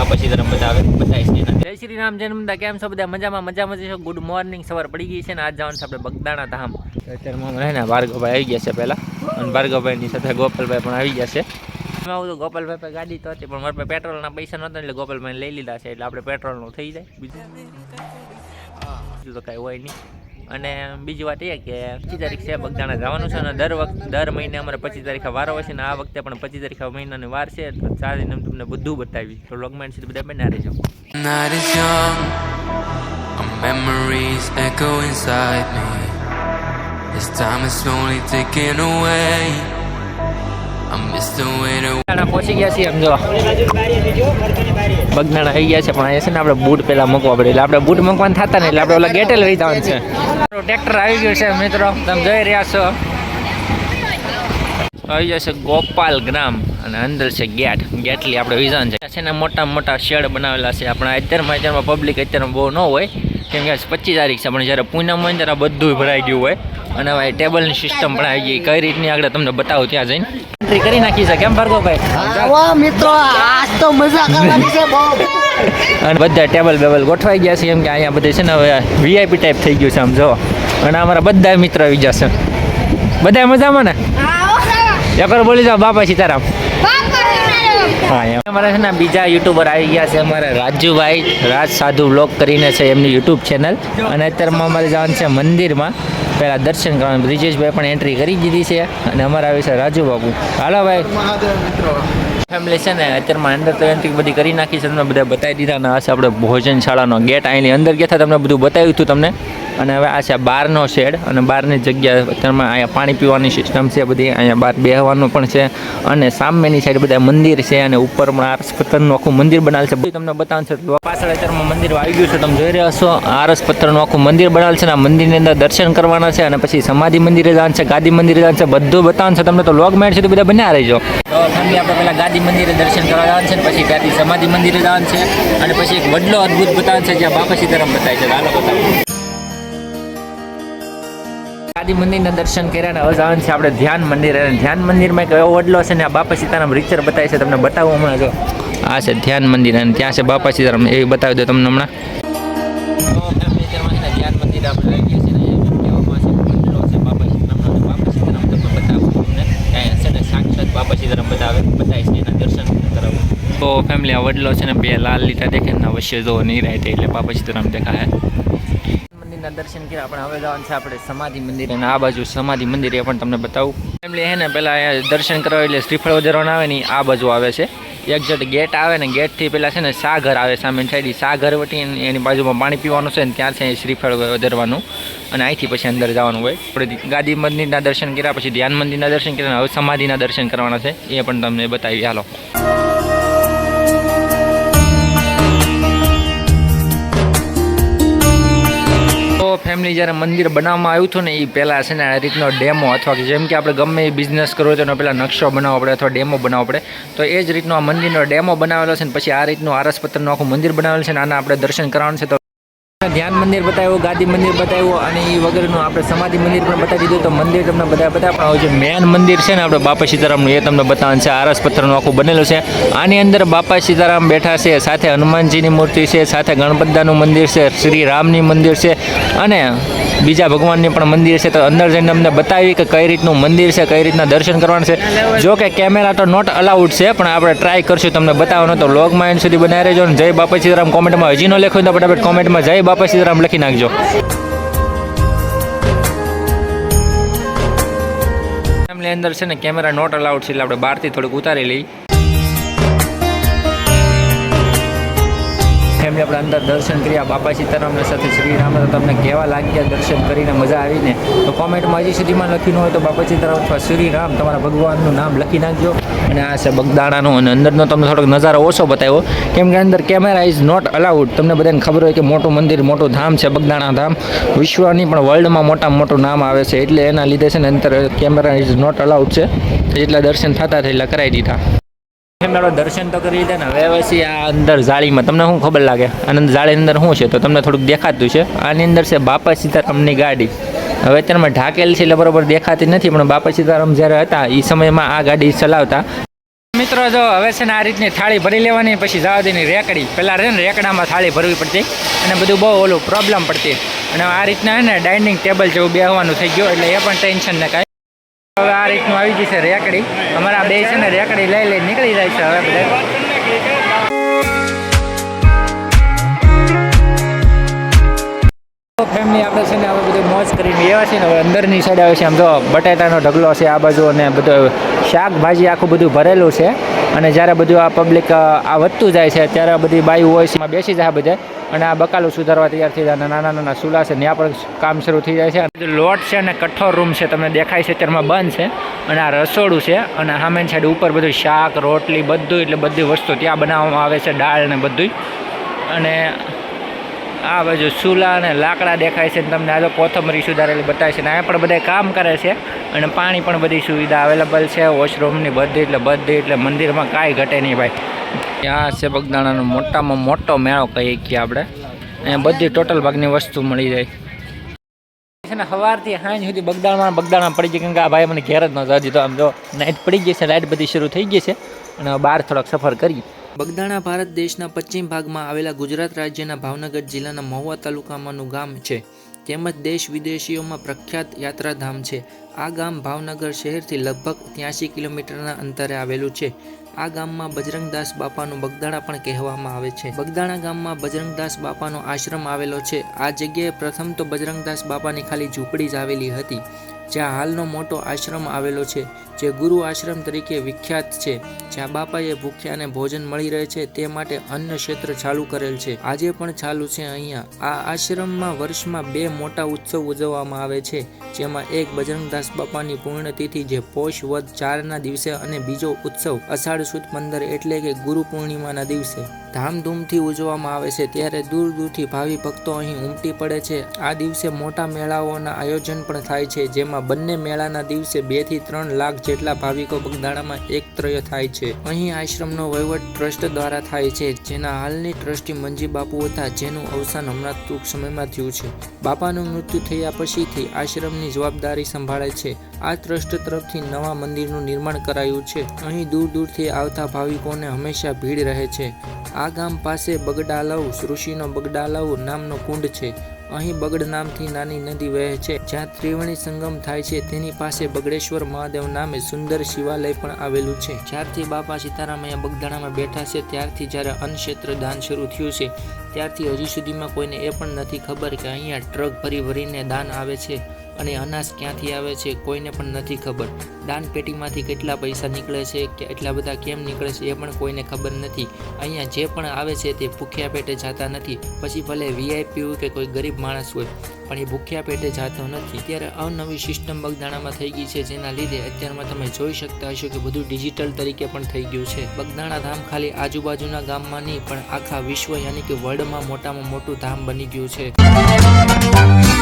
બાપા સીતારામ બતાવીશ એના. જય શ્રી રામ જન્મદા, કેમ છો બધા? મજામાં છો? Good morning. સવાર પડી ગઈ છે ને આજ જવાનું છે આપણે બગદાણા ધામ. અત્યારમાં ને ભાર્ગવભાઈ આવી ગયા છે પહેલાં, અને ભાર્ગવભાઈની સાથે ગોપાલભાઈ પણ આવી ગયા છે. એમાં આવું તો ગોપાલભાઈ પાસે ગાડી તો હતી, પણ મારા પાસે પેટ્રોલના પૈસા નહોતા એટલે ગોપાલભાઈ લઈ લીધા છે, એટલે આપણે પેટ્રોલનું થઈ જાય, બીજું તો કાંઈ હોય નહીં. અને બીજી વાત એ કે 25 તારીખ છે બગદાણા જવાનું છે, અને દર મહિને અમારે 25 તારીખે વારો હોય છે, ને આ વખતે પણ 25 તારીખે મહિનાની વાર છે, તો ચાલીને તમને બધું બતાવી. તો લોગમેન્ટ સુધી બધા બના રહેજો. Memories echo inside me. This time is slowly taken away. I miss the way to પહોંચી ગયા છીએ. સમજો બગદાણા આવી ગયા છે, પણ અહીંયા છે ને આપણે બૂટ પેલા મૂકવા પડે, એટલે આપણે બૂટ મૂકવાના થતા ને એટલે આપણે ઓલા ગેટે લઈ જવાનું છે. ટ્રેક્ટર આવી ગયું છે મિત્રો, તમે જોઈ રહ્યા છો. આવી જશે ગોપાલ ગ્રામ, અને અંદર છે ગેટલી આપણે વિઝન છે ને મોટા મોટા શેડ બનાવેલા છે. આપણે અત્યારમાં પબ્લિક અત્યારે બહુ ન હોય, કેમ કે 25 તારીખ છે, પણ જ્યારે પૂનમ હોય ત્યારે બધું ભરાઈ ગયું હોય. અને હવે ટેબલની સિસ્ટમ પણ આવી ગઈ, કઈ રીતની આગળ તમને બતાવું ત્યાં જઈને એન્ટ્રી કરી નાખી છે. કેમ ભાર્ગવભાઈ? મિત્રો આજ તો મજા કરવાની છે બહુ. અને બધા ટેબલ બેબલ ગોઠવાઈ ગયા છે, એમ કે અહીંયા બધે છે ને હવે વીઆઈપી ટાઈપ થઈ ગયું છે આમ જો. અને અમારા બધા મિત્ર આવી જશે. બધા મજામાં ને? એકવાર બોલી જાઓ બાપા સીતારામ. હા, અમારા છે ને બીજા યુટ્યુબર આવી ગયા છે, અમારા રાજુભાઈ, રાજ સાધુ વ્લોગ કરીને છે એમની યુટ્યુબ ચેનલ. અને અત્યારમાં અમારે જવાનું છે મંદિરમાં પહેલાં દર્શન કરવાનું. બ્રિજેશભાઈ પણ એન્ટ્રી કરી દીધી છે, અને અમારા આવે છે રાજુ બાબુ. હાલો ભાઈ. ફેમિલી છે ને અત્યારમાં અંદર તો એન્ટ્રી બધી કરી નાખી છે, તમને બધા બતાવી દીધા. અને આ છે આપણે ભોજનશાળાનો ગેટ, અહીંની અંદર ગયા હતા તમને બધું બતાવ્યું હતું તમને. અને હવે આ છે બહારનો શેડ, અને બહારની જગ્યા અત્યારમાં અહીંયા પાણી પીવાની સિસ્ટમ છે બધી, અહીંયા બહાર બેહવાનું પણ છે. અને સામેની સાઈડ બધા મંદિર છે, અને ઉપર પણ આરસ પથ્થરનું આખું મંદિર બનાવેલ છે. બધું તમને બતાવશે. પાછળ અત્યારમાં મંદિર આવી ગયું છે, તમે જોઈ રહ્યા છો. આરસ પથ્થરનું આખું મંદિર બનાવેલ છે, આ મંદિરની અંદર દર્શન કરવાના છે, અને પછી સમાધિ મંદિરે જવાનું છે, ગાદી મંદિરે જવાનું છે, બધું બતાવવાનું છે તમને. તો લોગ મેળ છે તો બધા બન્યા રહેજો. તો ફેમિલી આપણે પહેલાં ગાદી મંદિરે દર્શન કરવા જવાનું છે, પછી ત્યાંથી સમાધિ મંદિરે જવાનું છે, અને પછી એક વડલો અદ્ભુત બતાવવાનું છે જ્યાં બાપા સીતારામ બતાવે છે. હાલો બતાવો. ગાદી મંદિરના દર્શન કર્યા ને હવે જવાનું છે આપણે ધ્યાન મંદિર. અને ધ્યાન મંદિરમાં એક એવો વડલો છે ને આ બાપા સીતારામ રિચર બતાવે છે, તમને બતાવું હમણાં. જો આ છે ધ્યાન મંદિર, અને ત્યાં છે બાપા સીતારામ, એવી બતાવી દો તમને હમણાં. ધ્યાન મંદિર આપણે લઈ ગયા છે ને કહેવામાં છે વડલો છે બાપા સીતારામનો. બાપા સીતારામ તમને બતાવું તમને ત્યાં છે ને સાક્ષાત બાપા સીતારામ બતાવીશ ને એના દર્શન કરાવું. તો ફેમિલી આ વડલો છે ને બે લાલ લીટા દેખે ને અવશ્ય જો નહીં રહે એટલે બાપા સીતારામ દેખાય. દર્શન કર્યા આપણે હવે જવાનું છે આપણે સમાધિ મંદિર, અને આ બાજુ સમાધિ મંદિર એ પણ તમને બતાવું. ફેમિલી હે ને પહેલાં અહીંયા દર્શન કરવા એટલે શ્રીફળ વધારવાના આવે ને આ બાજુ આવે છે. એક્ઝેક્ટ ગેટ આવે ને ગેટથી પહેલાં છે ને સાગર આવે સામે સાઈડ, સાગર વટી એની બાજુમાં પાણી પીવાનું છે ને ત્યાં છે શ્રીફળ વધારવાનું, અને અહીંથી પછી અંદર જવાનું હોય. આપણે ગાદી મંદિરના દર્શન કર્યા, પછી ધ્યાન મંદિરના દર્શન કર્યા, હવે સમાધિના દર્શન કરવાના છે એ પણ તમને બતાવી. હાલો. ફેમિલી જ્યારે મંદિર બનાવવામાં આવ્યું હતું ને એ પહેલાં છે ને આ રીતનો ડેમો, અથવા જેમ કે આપણે ગમે એ બિઝનેસ કરવો હોય તો એનો પહેલાં નકશો બનાવવો પડે અથવા ડેમો બનાવવો પડે, તો એ જ રીતનો આ મંદિરનો ડેમો બનાવેલો છે. ને પછી આ રીતનું આરસ પથ્થરનું આખું મંદિર બનાવેલું છે, ને આના આપણે દર્શન કરવાનું છે. તો ધ્યાન મંદિર બતાવ્યું, ગાદી મંદિર બતાવ્યું, અને એ વગરનું આપણે સમાધિ મંદિર પણ બતાવી દીધું. તો મંદિર તમને બધા પણ જે મેન મંદિર છે ને આપણે બાપા સીતારામનું એ તમને બતાવવાનું છે. આરસ પથ્થરનું આખું બનેલું છે. આની અંદર બાપા સીતારામ બેઠા છે, સાથે હનુમાનજીની મૂર્તિ છે, સાથે ગણપતદાનું મંદિર છે, શ્રી રામની મંદિર છે, અને બીજા ભગવાનની પણ મંદિર છે. તો અંદર જઈને અમને બતાવી કે કઈ રીતનું મંદિર છે, કઈ રીતના દર્શન કરવાનું છે. જો કે કેમેરા તો નોટ અલાઉડ છે, પણ આપણે ટ્રાય કરશું તમને બતાવવાનો. તો લોગમાં એન્ડ સુધી બનાવી રહેજો. જય બાપા સીતારામ કોમેન્ટમાં હજી ન લખ્યું તો ફટાફટ કોમેન્ટમાં જય બાપા સીતારામ લખી નાખજો. ફેમિલી અંદર છે ને કેમેરા નોટ અલાઉડ છે, એટલે આપણે બહારથી થોડુંક ઉતારી લઈ. ફેમિલી આપણે અંદર દર્શન કર્યા બાપા સીતારામના સાથે શ્રી રામ. તો તમને કેવા લાગ્યા દર્શન કરીને, મજા આવીને? તો કોમેન્ટમાં હજી સુધીમાં લખ્યું હોય તો બાપા સીતારામ અથવા શ્રી રામ તમારા ભગવાનનું નામ લખી નાખજો. અને આ છે બગદાણાનું, અને અંદરનો તમને થોડોક નજારો ઓછો બતાવ્યો કેમ કે અંદર કેમેરા ઇઝ નોટ અલાઉડ. તમને બધાને ખબર હોય કે મોટું મંદિર, મોટું ધામ છે બગદાણા ધામ, વિશ્વની પણ વર્લ્ડમાં મોટામાં મોટું નામ આવે છે, એટલે એના લીધે છે ને અંદર કેમેરા ઇઝ નોટ અલાઉડ છે. એટલા દર્શન થતા એટલા કરાવી દીધા. દર્શન તો કરી લીધા ને હવે પછી આ અંદર જાળીમાં તમને શું ખબર લાગે? આનંદ જાળી અંદર શું છે તો તમને થોડુંક દેખાતું છે. આની અંદર છે બાપા સીતારામની ગાડી. હવે અત્યારમાં ઢાકેલ છે એટલે બરોબર દેખાતી નથી, પણ બાપા સીતારામ જ્યારે હતા એ સમયમાં આ ગાડી ચલાવતા. મિત્રો જો હવે છે ને આ રીતની થાળી ભરી લેવાની, પછી જવા દેની રેકડી. પહેલાં છે ને રેકડામાં થાળી ભરવી પડતી અને બધું બહુ ઓલું પ્રોબ્લેમ પડતી. અને આ રીતના ને ડાઇનિંગ ટેબલ જેવું બેસવાનું થઈ ગયું, એટલે એ પણ ટેન્શન ને કાંઈ. હવે આ રીતનું આવી ગઈ છે રેકડી. અમારા બે છે ને રેકડી લઈ નીકળી જાય છે હવે બધા. ફેમિલી આપણે છે ને હવે બધું મોજ કરીને એવા છે ને હવે અંદરની સાઈડ આવે છે. આમ જો બટાટાનો ઢગલો છે આ બાજુ, અને બધું શાકભાજી આખું બધું ભરેલું છે. અને જ્યારે બધું આ પબ્લિક આ વધતું જાય છે ત્યારે બધી બાયું હોય છે એમાં બેસી જાય બધે, અને આ બકાલું સુધારવા તૈયાર થઈ જાય. નાના નાના ચૂલા છે ત્યાં પણ કામ શરૂ થઈ જાય છે. લોટ છે અને કઠોર રૂમ છે, તમને દેખાય છે અત્યારમાં બંધ છે. અને આ રસોડું છે, અને સામેની સાઈડ ઉપર બધું શાક રોટલી બધું, એટલે બધી વસ્તુ ત્યાં બનાવવામાં આવે છે, દાળ ને બધું. અને આ બાજુ ચૂલા અને લાકડા દેખાય છે, તમને આ જો કોથમરી સુધારેલી બતાવે છે. અને અહીંયા પણ બધા કામ કરે છે, અને પાણી પણ બધી સુવિધા અવેલેબલ છે, વોશરૂમની બધી એટલે મંદિરમાં કાંઈ ઘટે નહીં ભાઈ. ત્યાં છે બગદાણાનો મોટામાં મોટો મેળો કહીએ કે આપણે, અહીંયા બધી ટોટલ ભાગની વસ્તુ મળી જાય છે. ને સવારથી સાંજ સુધી બગદાણા પડી ગઈ, કેમ કે આ ભાઈ મને ઘેર જ નહોતો હજી. તો આમ જો નાઇટ પડી ગઈ છે, લાઇટ બધી શરૂ થઈ ગઈ છે, અને બહાર થોડોક સફર કરી. બગદાણા ભારત દેશના પશ્ચિમ ભાગમાં આવેલા ગુજરાત રાજ્યના ભાવનગર જિલ્લાના મહુવા તાલુકામાંનું ગામ છે, તેમજ દેશ વિદેશીઓમાં પ્રખ્યાત યાત્રાધામ છે. આ ગામ ભાવનગર શહેરથી લગભગ 83 કિલોમીટરના અંતરે આવેલું છે. આ ગામમાં બજરંગદાસ બાપાનું બગદાણા પણ કહેવામાં આવે છે. બગદાણા ગામમાં બજરંગદાસ બાપાનો આશ્રમ આવેલો છે. આ જગ્યાએ પ્રથમ તો બજરંગદાસ બાપાની ખાલી ઝૂંપડી જ આવેલી હતી, જ્યાં હાલનો મોટો આશ્રમ આવેલો છે, જે ગુરુ આશ્રમ તરીકે વિખ્યાત છે. જ્યાં બાપાએ ભૂખ્યાને ભોજન મળી રહે છે તે માટે અન્ન ક્ષેત્ર ચાલુ કરેલ છે, આજે પણ ચાલુ છે. અહીંયા આ આશ્રમમાં વર્ષમાં 2 મોટા ઉત્સવ ઉજવવામાં આવે છે, જેમાં એક બજરંગદાસ બાપાની પુણ્યતિથિ જે પોષ વદ 4ના દિવસે, અને બીજો ઉત્સવ અષાઢ સુદ 15 એટલે કે ગુરુ પૂર્ણિમાના દિવસે ધામધૂમથી ઉજવવામાં આવે છે. ત્યારે દૂર દૂરથી ભાવિ ભક્તો અહીં ઉમટી પડે છે. આ દિવસે મોટા મેળાઓના આયોજન પણ થાય છે, જેમાં બંને મેળાના દિવસે 2 થી 3 લાખ જેટલા ભાવિકો બગદાણામાં એકત્રિત થાય છે. અહીં આશ્રમનો વહીવટ ટ્રસ્ટ દ્વારા થાય છે, જેના હાલની ટ્રસ્ટી મંજી બાપુ હતા, જેનું અવસાન હમણાં ટૂંક સમયમાં થયું છે. બાપાનું મૃત્યુ થયા પછીથી આશ્રમની જવાબદારી સંભાળે છે. આ ટ્રસ્ટ તરફથી નવા મંદિરનું નિર્માણ કરાયું છે. અહીં દૂર દૂરથી આવતા ભાવિકોને હંમેશા ભીડ રહે છે. આ ગામ પાસે બગડાલવ ઋષિનો બગડાલવ નામનો કુંડ છે. અહીં બગડ નામથી નાની નદી વહે છે, જ્યાં ત્રિવેણી સંગમ થાય છે. તેની પાસે બગડેશ્વર મહાદેવ નામે સુંદર શિવાલય પણ આવેલું છે. જ્યારથી બાપા સીતારામ અહીંયા બગદાણામાં બેઠા છે, ત્યારથી જ્યારે અન્નક્ષેત્ર દાન શરૂ થયું છે, ત્યારથી હજી સુધીમાં કોઈને એ પણ નથી ખબર કે અહીંયા ટ્રક ભરીને દાન આવે છે, અને અનાજ ક્યાંથી આવે છે કોઈને પણ નથી ખબર. દાન પેટીમાંથી કેટલા પૈસા નીકળે છે કે એટલા બધા કેમ નીકળે છે એ પણ કોઈને ખબર નથી. અહીંયા જે પણ આવે છે તે ભૂખ્યા પેટે જતા નથી, પછી ભલે વીઆઈપી હોય કે કોઈ ગરીબ માણસ હોય, પણ એ ભૂખ્યા પેટે જતો નથી. અત્યારે અવનવી સિસ્ટમ બગદાણામાં થઈ ગઈ છે, જેના લીધે અત્યારમાં તમે જોઈ શકતા હશો કે બધું ડિજિટલ તરીકે પણ થઈ ગયું છે. બગદાણા ધામ ખાલી આજુબાજુના ગામમાં નહીં, પણ આખા વિશ્વ યાની કે વર્લ્ડમાં મોટામાં મોટું ધામ બની ગયું છે.